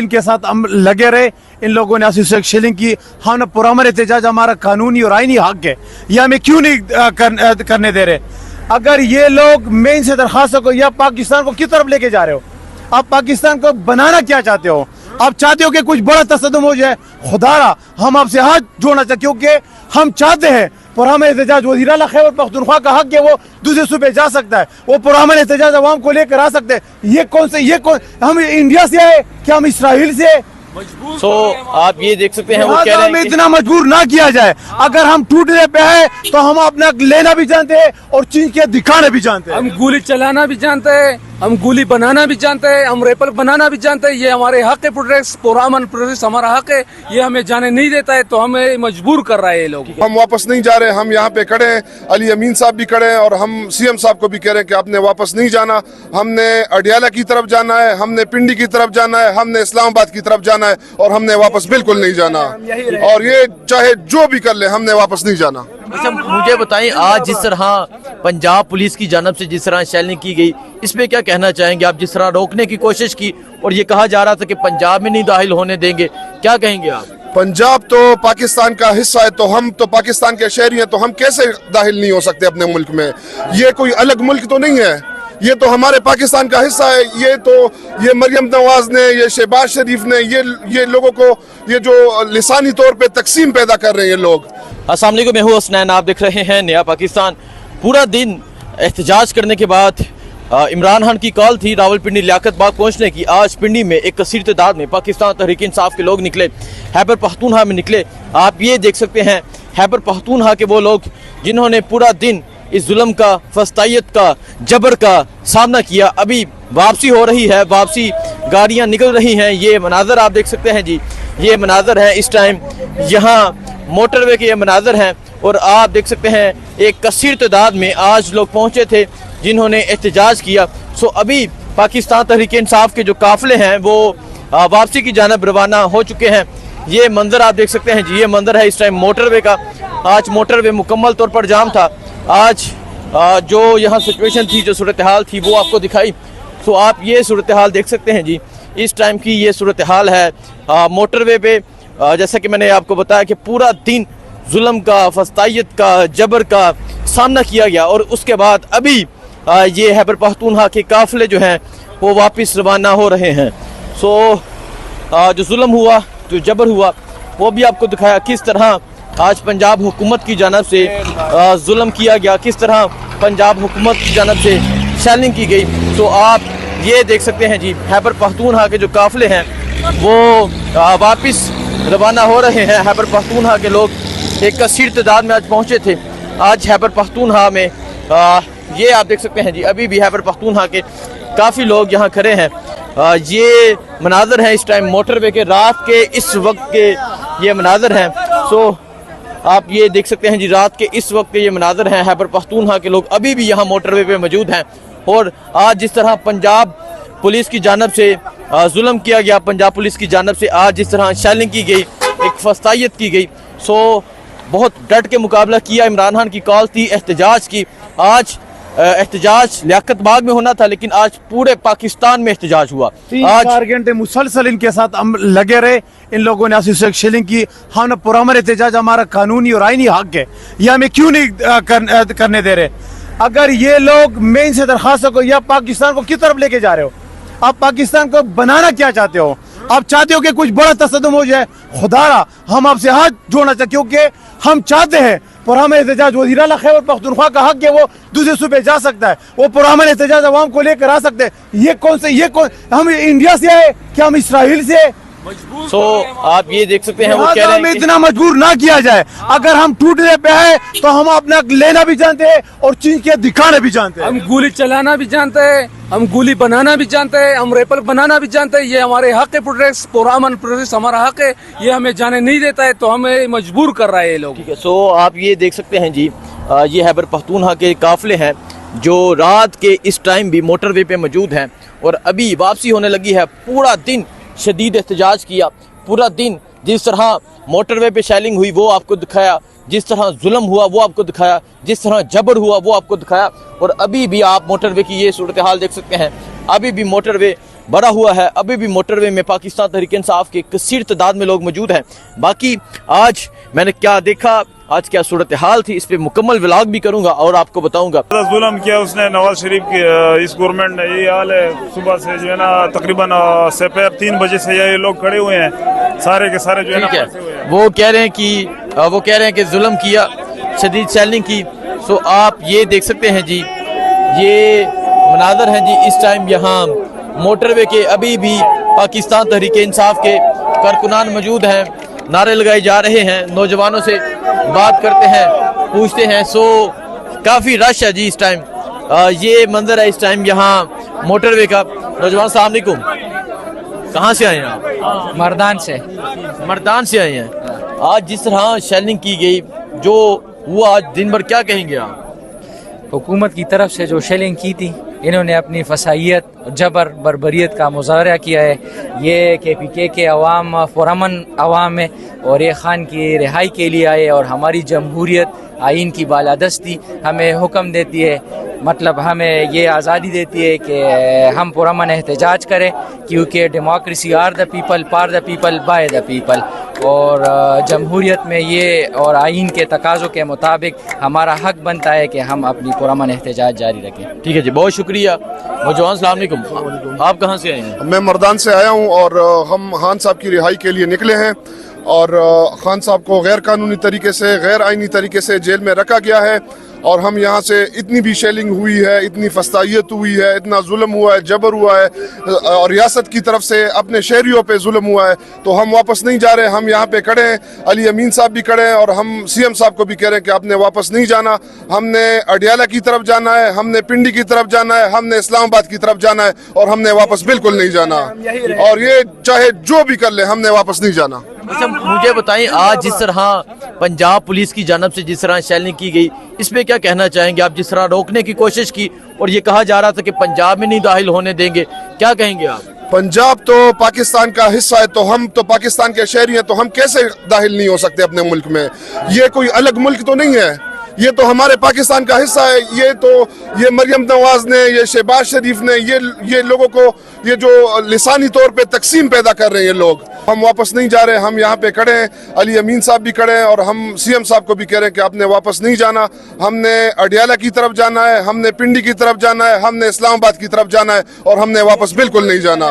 के साथ हम लगे रहे। इन लोगों ने असोसिएशन शेलिंग की, हमने पुरअमन एहतजाज, हमारा कानूनी और आईनी हक है, ये हमें क्यों नहीं करने दे रहे। अगर ये लोग, मैं इनसे दरखास्त को, या पाकिस्तान को किस तरफ लेके जा रहे हो? आप पाकिस्तान को बनाना क्या चाहते हो? आप चाहते हो कि कुछ बड़ा तसद्दुम हो जाए? खुदारा हम आपसे हाथ जोड़ना चाहते, क्योंकि हम चाहते हैं पुरअमन एहतजाज, वज़ीर आला खैबर पख्तूनख्वा का हक है, वो दूसरे सूबे जा सकता है, वो पुरअमन एहतजाज अवाम को लेकर आ सकते हैं। ये कौन हम इंडिया से आए क्या हम इसराइल से? आप ये देख सकते हैं वो कह रहे हैं हमें इतना मजबूर ना किया जाए। अगर हम टूटने पे आए तो हम अपना लेना भी जानते हैं और चीज के दिखाना भी जानते हैं। हम गोली चलाना भी जानते हैं, हम गोली बनाना भी जानते हैं, हम रेपल बनाना भी जानते हैं। ये हमारे हक है, प्रोटेक्ट पुरअमन प्रोटेक्ट हमारा हक है, ये हमें जाने नहीं देता है, तो हमें मजबूर कर रहा है ये लोग। हम वापस नहीं जा रहे, हम यहाँ पे खड़े हैं, अली अमीन साहब भी खड़े हैं और हम सीएम साहब को भी कह रहे हैं कि आपने वापस नहीं जाना। हमने अडियाला की तरफ जाना है, हमने पिंडी की तरफ जाना है, हमने इस्लामाबाद की तरफ जाना है और हमने वापस बिल्कुल नहीं जाना। और ये चाहे जो भी कर ले, हमने वापस नहीं जाना। अच्छा मुझे बताएं, आज जिस तरह पंजाब पुलिस की जानब से जिस तरह शेलिंग की गई, इस पे क्या कहना चाहेंगे आप? जिस तरह रोकने की कोशिश की और ये कहा जा रहा था कि पंजाब में नहीं दाखिल होने देंगे, क्या कहेंगे आप? पंजाब तो पाकिस्तान का हिस्सा है, तो हम तो पाकिस्तान के शहरी हैं, तो हम कैसे दाखिल नहीं हो सकते अपने मुल्क में? ये कोई अलग मुल्क तो नहीं है, ये तो हमारे पाकिस्तान का हिस्सा है। ये मरियम नवाज ने, ये शहबाज शरीफ ने, ये लोगों को ये जो लिसानी तौर पे तकसीम पैदा कर रहे हैं ये लोग। अस्सलाम वालेकुम, मैं हूं हसनैन, आप देख रहे हैं नया पाकिस्तान। पूरा दिन एहतजाज करने के बाद इमरान खान की कॉल थी रावलपिंडी लियाकत बाग पहुंचने की। आज पिंडी में एक कसीर तादाद में पाकिस्तान तहरीक इंसाफ के लोग निकले, खैबर पख्तूनख्वा में निकले। आप ये देख सकते हैं खैबर पख्तूनख्वा के वो लोग जिन्होंने पूरा दिन इस जुल्म का, फस्तायत का, जबर का सामना किया। अभी वापसी हो रही है, वापसी गाड़ियां निकल रही हैं। ये मनाजर आप देख सकते हैं जी, ये मनाजर है इस टाइम यहाँ मोटरवे के, ये मनाजर हैं। और आप देख सकते हैं एक कसीर तादाद में आज लोग पहुंचे थे जिन्होंने एहतजाज किया। सो अभी पाकिस्तान तहरीक इंसाफ के जो काफिले हैं वो वापसी की जानब रवाना हो चुके हैं। ये मंजर आप देख सकते हैं जी, ये मंजर है इस टाइम मोटरवे का। आज मोटरवे मुकम्मल तौर पर जाम था। आज जो यहाँ सिचुएशन थी, जो सूरत हाल थी, वो आपको दिखाई। तो आप ये सूरत हाल देख सकते हैं जी, इस टाइम की ये सूरत हाल है मोटरवे पे। जैसा कि मैंने आपको बताया कि पूरा दिन जुल्म का, फस्तायत का, जबर का सामना किया गया और उसके बाद अभी ये खैबर पख्तूनख्वा के काफिले जो हैं वो वापस रवाना हो रहे हैं। सो जो जुल्म हुआ, जो जबर हुआ, वो भी आपको दिखाया किस तरह आज पंजाब हुकूमत की जानब से जुल्म किया गया, किस तरह पंजाब हुकूमत की जानब से शेलिंग की गई। तो आप ये देख सकते हैं जी, खैबर पख्तूनख्वा के जो काफिले हैं वो वापस रवाना हो रहे हैं। खैबर पख्तूनख्वा के लोग एक कसीर तादाद में आज पहुँचे थे। आज खैबर पख्तूनख्वा में ये आप देख सकते हैं जी, अभी भी खैबर पख्तूनख्वा के काफ़ी लोग यहाँ खड़े हैं। ये मनाजर हैं इस टाइम मोटरवे के, रात के इस वक्त के ये मनाजर हैं। सो आप ये देख सकते हैं जी, रात के इस वक्त के ये मनाजर हैं। खैबर पख्तूनख्वा के लोग अभी भी यहाँ मोटरवे पे मौजूद हैं। और आज जिस तरह पंजाब पुलिस की जानब से जुल्म किया गया, पंजाब पुलिस की जानब से आज जिस तरह शेलिंग की गई, एक फस्तायत की गई, सो बहुत डट के मुकाबला किया। इमरान खान की कॉल थी एहतजाज की। आज एहतजाज लियाकत बाग में होना था, लेकिन आज पूरे पाकिस्तान में एहतजाज हुआ। 3-4 घंटे मुसलसल इनके साथ हम लगे रहे। इन लोगों ने असोसिएशन शेलिंग की, हमने पुरअमन एहतजाज, हमारा कानूनी और आईनी हक है, ये हमें क्यों नहीं करने दे रहे। अगर ये लोग, मैं इनसे दरखास्त को, या पाकिस्तान को किस तरफ लेके जा रहे हो? आप पाकिस्तान को बनाना क्या चाहते हो? आप चाहते हो कि कुछ बड़ा तसद्दुम हो जाए? खुदारा हम आपसे हाथ जोड़ना चाहते, क्योंकि हम चाहते हैं पुरअमन एहतजाज, वज़ीर आला खैबर पख्तूनख्वा का हक है, वो दूसरे सूबे जा सकता है, वो पुरअमन एहतजाज अवाम को लेकर आ सकते हैं। ये कौन हम इंडिया से आए क्या हम इसराइल से? सो आप ये देख सकते हैं वो कह रहे हैं हमें इतना मजबूर ना किया जाए। अगर हम टूटने पे आए तो हम अपना लेना भी जानते हैं और चीज के दिखाना भी जानते हैं। हम गोली चलाना भी जानते हैं, हम गोली बनाना भी जानते हैं, हम रेपल बनाना भी जानते हैं। ये हमारे हक है, प्रोटेक्ट पुरअमन प्रोटेक्ट हमारा हक है, ये हमें जाने नहीं देता है, तो हमें मजबूर कर रहा है ये लोग। ठीक है। सो आप ये देख सकते हैं जी, ये खैबर पख्तूनख्वा के काफिले हैं जो रात के इस टाइम भी मोटरवे पे मौजूद हैं और अभी वापसी होने लगी है। पूरा दिन शदीद एहतजाज किया, पूरा दिन जिस तरह मोटरवे पे शेलिंग हुई वो आपको दिखाया, जिस तरह जुल्म हुआ वो आपको दिखाया, जिस तरह जबर हुआ वो आपको दिखाया। और अभी भी आप मोटरवे की ये सूरत हाल देख सकते हैं, अभी भी मोटरवे बढ़ा हुआ है। अभी भी मोटरवे में पाकिस्तान तहरीक इंसाफ के कसीर तादाद में लोग मौजूद हैं। बाकी आज मैंने क्या देखा, आज क्या सूरत हाल थी, इस पे मुकम्मल व्लॉग भी करूंगा और आपको बताऊंगा। जुल्म किया उसने नवाज शरीफ की इस गवर्नमेंट ने, ये हाल है। सुबह से जो है ना तकरीबन दोपहर 3 बजे से ये लोग खड़े हुए हैं, सारे के सारे जो है ना ठीक है, फंसे हुए हैं। वो कह रहे हैं कि जुल्म किया, शदीद सेलिंग की। सो आप ये देख सकते हैं जी, ये मनाज़र हैं जी इस टाइम यहाँ मोटरवे के। अभी भी पाकिस्तान तहरीक इंसाफ के कारकुनान मौजूद हैं, नारे लगाए जा रहे हैं, नौजवानों से बात करते हैं, पूछते हैं। सो काफ़ी रश है जी इस टाइम। ये मंजर है इस टाइम यहाँ मोटरवे का। नौजवान अस्सलाम वालेकुम, कहाँ से आए हैं आप? मर्दान से आए हैं। आज जिस तरह शेलिंग की गई, जो हुआ आज दिन भर, क्या कहेंगे आप? हुकूमत की तरफ से जो शेलिंग की थी, इन्होंने अपनी फसाइयत, जबर, बर्बरियत का मुजाहरा किया है। ये KPK के अवाम पुरअमन अवाम है और ये खान की रिहाई के लिए आए और हमारी जमहूरियत, आइन की बालादस्ती हमें हुक्म देती है, मतलब हमें ये आज़ादी देती है कि हम पुरअमन एहतजाज करें, क्योंकि democracy are the people, for the people, by the people. और जमहूरियत में ये और आइन के तकाज़ों के मुताबिक हमारा हक बनता है कि हम अपनी पुरअमन एहतजाज जारी रखें। ठीक है जी, बहुत शुक्रिया। नौजवान अस्सलाम वालेकुम, आप कहाँ से आए हैं? मैं मर्दान से आया हूँ और हम खान साहब की रिहाई के लिए निकले हैं और खान साहब को गैर कानूनी तरीके से, गैर आइनी तरीके से जेल में रखा गया है। और हम यहाँ से, इतनी भी शेलिंग हुई है, इतनी फस्तायत हुई है, इतना जुल्म हुआ है, जबर हुआ है और रियासत की तरफ से अपने शहरियों पे जुल्म हुआ है, तो हम वापस नहीं जा रहे। हम यहाँ पे खड़े हैं, अली अमीन साहब भी खड़े हैं और हम CM साहब को भी कह रहे हैं कि आपने वापस नहीं जाना। हमने अडियाला की तरफ जाना है, हमने पिंडी की तरफ जाना है, हमने इस्लामाबाद की तरफ जाना है और हमने वापस बिल्कुल नहीं जाना। और ये चाहे जो भी कर ले, हमने वापस नहीं जाना। अच्छा, मुझे बताएं, आज जिस तरह पंजाब पुलिस की जानब से जिस तरह शेलिंग की गई, इस पे क्या कहना चाहेंगे आप? जिस तरह रोकने की कोशिश की और ये कहा जा रहा था कि पंजाब में नहीं दाखिल होने देंगे, क्या कहेंगे आप? पंजाब तो पाकिस्तान का हिस्सा है, तो हम तो पाकिस्तान के शहरी हैं, तो हम कैसे दाखिल नहीं हो सकते अपने मुल्क में? ये कोई अलग मुल्क तो नहीं है, ये तो हमारे पाकिस्तान का हिस्सा है। ये मरियम नवाज ने, ये शहबाज शरीफ ने, ये लोगों को, ये जो लिसानी तौर पे तकसीम पैदा कर रहे हैं ये लोग। हम वापस नहीं जा रहे। हम यहाँ पे खड़े हैं, अली अमीन साहब भी खड़े हैं और हम CM साहब को भी कह रहे हैं कि आपने वापस नहीं जाना। हमने अडियाला की तरफ जाना है, हमने पिंडी की तरफ जाना है, हमने इस्लामाबाद की तरफ जाना है और हमने वापस बिल्कुल नहीं जाना।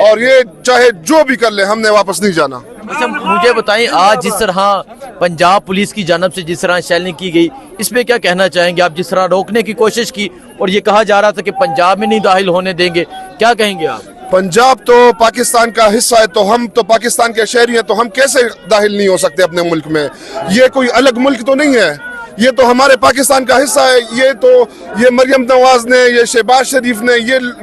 और ये चाहे जो भी कर ले, हमने वापस नहीं जाना। अच्छा, मुझे बताएं, आज जिस तरह पंजाब पुलिस की जानब से जिस तरह शेलिंग की गई, इस पे क्या कहना चाहेंगे आप? जिस तरह रोकने की कोशिश की और ये कहा जा रहा था कि पंजाब में नहीं दाखिल होने देंगे, क्या कहेंगे आप? पंजाब तो पाकिस्तान का हिस्सा है, तो हम तो पाकिस्तान के शहरी हैं, तो हम कैसे दाखिल नहीं हो सकते अपने मुल्क में? ये कोई अलग मुल्क तो नहीं है, ये तो हमारे पाकिस्तान का हिस्सा है। ये मरियम नवाज ने, ये शहबाज शरीफ ने,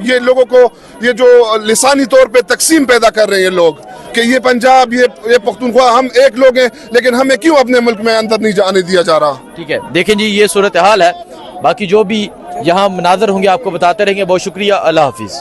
ये लोगों को, ये जो लिसानी तौर पे तकसीम पैदा कर रहे हैं ये लोग कि ये पंजाब, ये पख्तूनख्वा, हम एक लोग हैं, लेकिन हमें क्यों अपने मुल्क में अंदर नहीं जाने दिया जा रहा? ठीक है, देखें जी, ये सूरत हाल है। बाकी जो भी यहाँ मनाजर होंगे आपको बताते रहेंगे। बहुत शुक्रिया, अल्लाह हाफिज़।